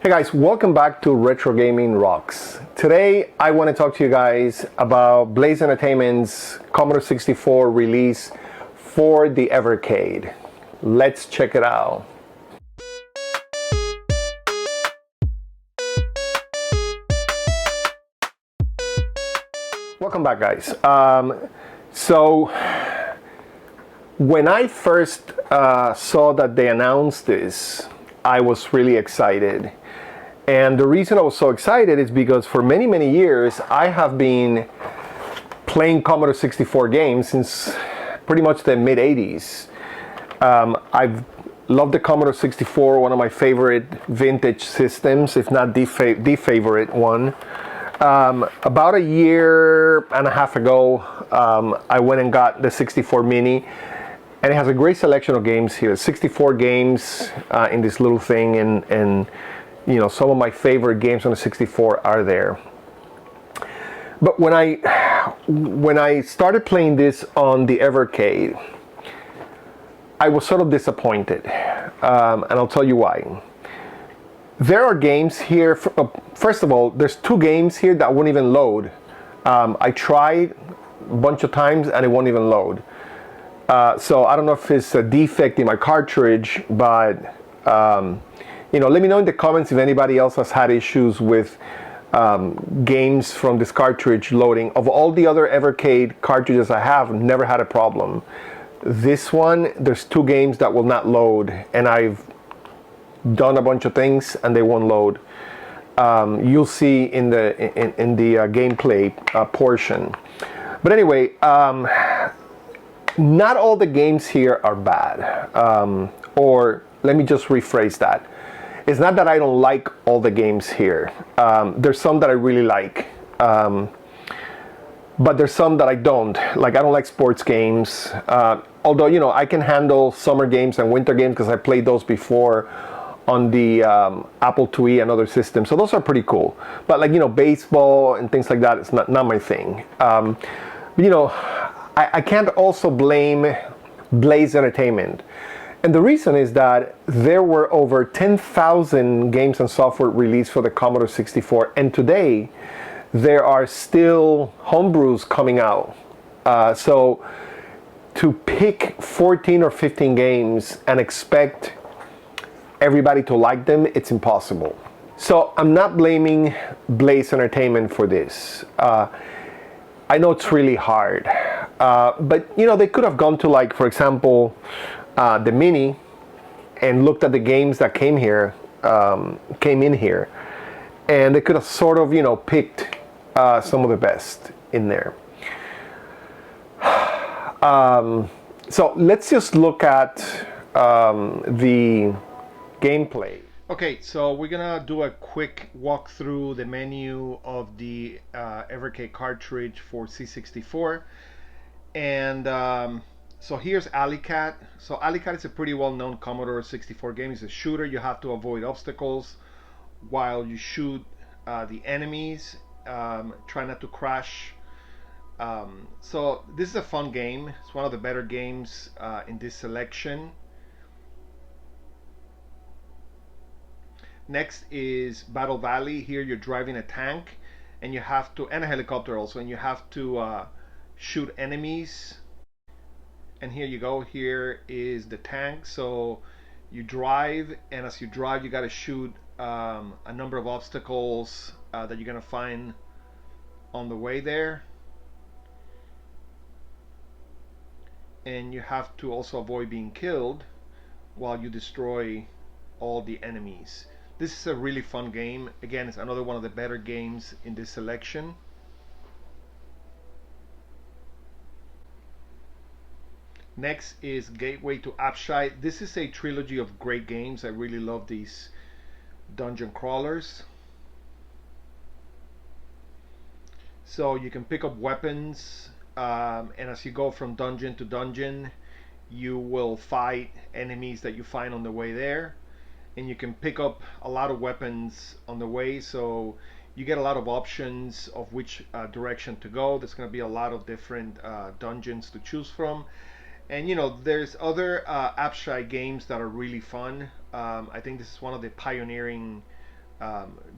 Hey guys, welcome back to Retro Gaming Rocks. Today I want to talk to you guys about Blaze Entertainment's Commodore 64 release for the Evercade. Let's check it out. Welcome back, guys. So when I first saw that they announced this, I was really excited. And the reason I was so excited is because for many, many years, I have been playing Commodore 64 games since pretty much the mid-80s. I've loved the Commodore 64, one of my favorite vintage systems, if not the favorite one. About a year and a half ago, I went and got the 64 Mini, and it has a great selection of games here. 64 games in this little thing, and you know, some of my favorite games on the 64 are there. But when I started playing this on the Evercade, I was sort of disappointed, and I'll tell you why. There are games here. First of all, there's two games here that won't even load. I tried a bunch of times and it won't even load. So I don't know if it's a defect in my cartridge, but you know, let me know in the comments if anybody else has had issues with games from this cartridge loading. Of all the other Evercade cartridges I have, never had a problem. This one, there's two games that will not load, and I've done a bunch of things and they won't load. You'll see in the gameplay portion. But anyway, not all the games here are bad. Or let me just rephrase that. It's not that I don't like all the games here. There's some that I really like. But there's some that I don't. Like, I don't like sports games. Although, you know, I can handle summer games and winter games because I played those before on the Apple IIe and other systems. So those are pretty cool. But like, you know, baseball and things like that, it's not my thing. But, you know, I can't also blame Blaze Entertainment. And the reason is that there were over 10,000 games and software released for the Commodore 64, and today there are still homebrews coming out. So to pick 14 or 15 games and expect everybody to like them, it's impossible. So I'm not blaming Blaze Entertainment for this. I know it's really hard, but you know, they could have gone to, like, for example, the Mini and looked at the games that came in here, and they could have sort of, you know, picked some of the best in there. So let's just look at the gameplay. Okay, so we're gonna do a quick walk through the menu of the Evercade cartridge for C64, and so here's Alley Cat. So Alley Cat is a pretty well-known Commodore 64 game. It's a shooter. You have to avoid obstacles while you shoot the enemies. Try not to crash. So this is a fun game. It's one of the better games in this selection. Next is Battle Valley. Here you're driving a tank, and you have to, and a helicopter also, and you have to shoot enemies. And here you go. Here is the tank. So you drive, and as you drive, you got to shoot a number of obstacles that you're gonna find on the way there, and you have to also avoid being killed while you destroy all the enemies. This is a really fun game. Again, it's another one of the better games in this selection. Next is Gateway to Apshai. This is a trilogy of great games. I really love these dungeon crawlers. So you can pick up weapons, and as you go from dungeon to dungeon, you will fight enemies that you find on the way there, and you can pick up a lot of weapons on the way, so you get a lot of options of which direction to go. There's going to be a lot of different dungeons to choose from. And you know, there's other Apshai games that are really fun. I think this is one of the pioneering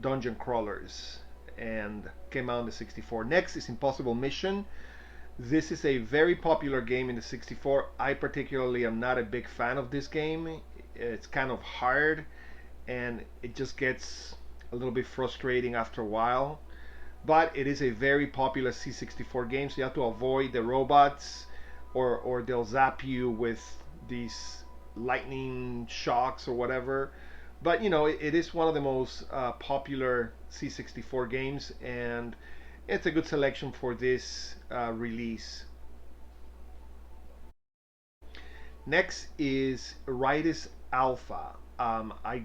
dungeon crawlers, and came out in the 64. Next is Impossible Mission. This is a very popular game in the 64. I particularly am not a big fan of this game. It's kind of hard and it just gets a little bit frustrating after a while. But it is a very popular C64 game, so you have to avoid the robots, or they'll zap you with these lightning shocks or whatever. But you know, it is one of the most popular C64 games, and it's a good selection for this release. Next is Riders Alpha. I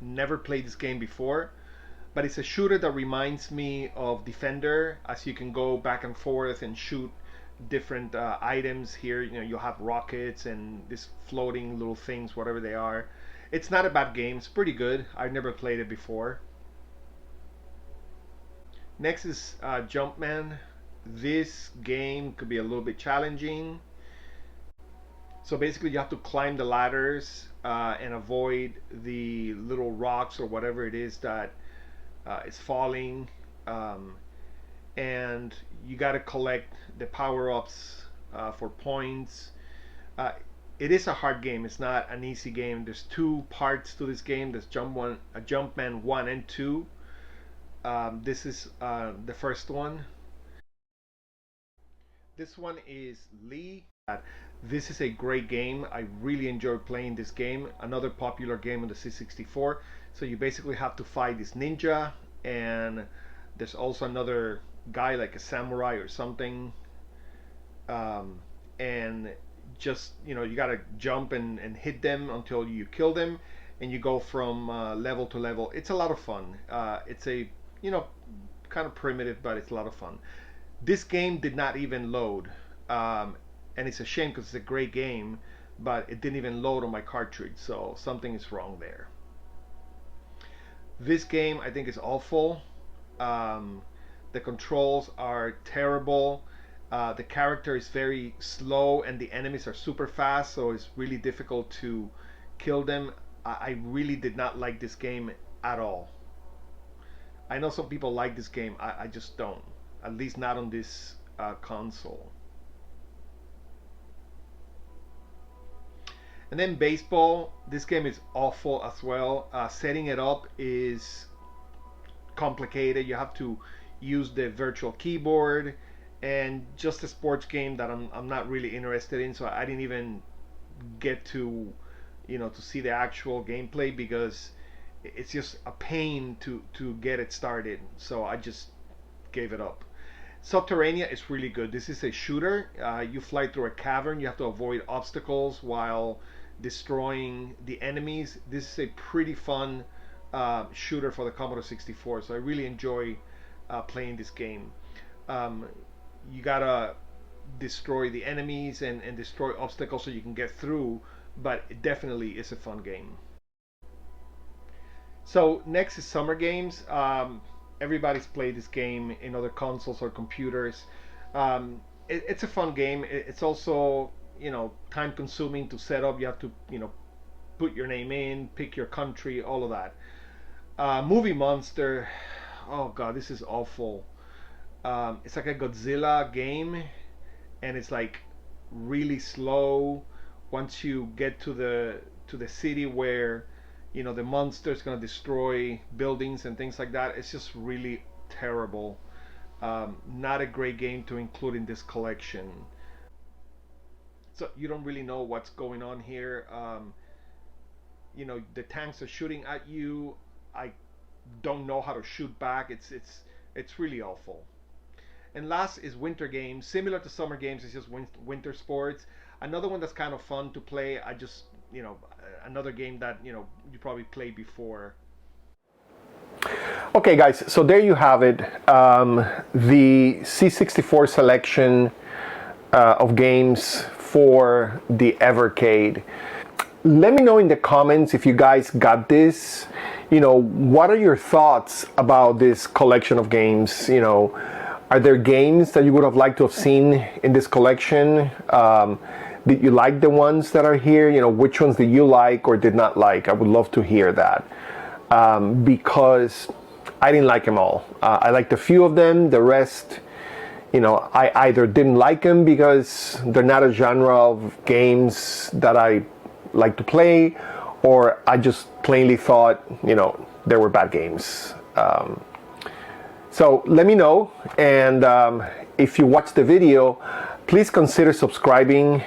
never played this game before, but it's a shooter that reminds me of Defender, as you can go back and forth and shoot different items here. You know, you'll have rockets and these floating little things, whatever they are. It's not a bad game. It's pretty good. I've never played it before. Next is Jumpman. This game could be a little bit challenging. So basically, you have to climb the ladders and avoid the little rocks or whatever it is that is falling. And you got to collect the power-ups for points. It is a hard game. It's not an easy game. There's two parts to this game. There's Jumpman 1 and 2. This is the first one. This one is Lee. This is a great game. I really enjoy playing this game. Another popular game on the C64. So you basically have to fight this ninja, and there's also another guy like a samurai or something. And just, you know, you gotta jump and hit them until you kill them, and you go from level to level. It's a lot of fun. It's a, you know, kind of primitive, but it's a lot of fun. This game did not even load, and it's a shame because it's a great game, but it didn't even load on my cartridge, so something is wrong there. This game I think is awful. The controls are terrible. The character is very slow and the enemies are super fast, so it's really difficult to kill them. I really did not like this game at all. I know some people like this game. I just don't. At least not on this console. And then baseball. This game is awful as well. Setting it up is complicated. You have to use the virtual keyboard, and just a sports game that I'm not really interested in, so I didn't even get to, you know, to see the actual gameplay because it's just a pain to get it started, so I just gave it up. Subterranea is really good. This is a shooter. You fly through a cavern. You have to avoid obstacles while destroying the enemies. This is a pretty fun shooter for the Commodore 64, so I really enjoy playing this game. You gotta destroy the enemies and destroy obstacles so you can get through, but it definitely is a fun game. So next is Summer Games. Everybody's played this game in other consoles or computers. It's a fun game. It's also, you know, time consuming to set up. You have to, you know, put your name in, pick your country, all of that. Movie Monster. Oh god, this is awful. It's like a Godzilla game, and it's like really slow. Once you get to the city where, you know, the monster is gonna destroy buildings and things like that, it's just really terrible. Not a great game to include in this collection. So you don't really know what's going on here. You know, the tanks are shooting at you. I don't know how to shoot back. It's really awful. And last is Winter Games. Similar to Summer Games, it's just winter sports. Another one that's kind of fun to play. I just, you know, another game that, you know, you probably played before. Okay, guys, so there you have it. The C64 selection of games for the Evercade. Let me know in the comments if you guys got this. You know, what are your thoughts about this collection of games? You know, are there games that you would have liked to have seen in this collection? Did you like the ones that are here? You know, which ones did you like or did not like? I would love to hear that. because I didn't like them all. I liked a few of them. The rest, I either didn't like them because they're not a genre of games that I like to play, or I just plainly thought, they were bad games. So let me know, and if you watch the video, please consider subscribing,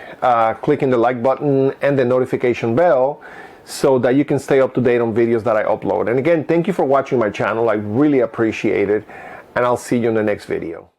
clicking the like button and the notification bell so that you can stay up to date on videos that I upload. And again, thank you for watching my channel. I really appreciate it, and I'll see you in the next video.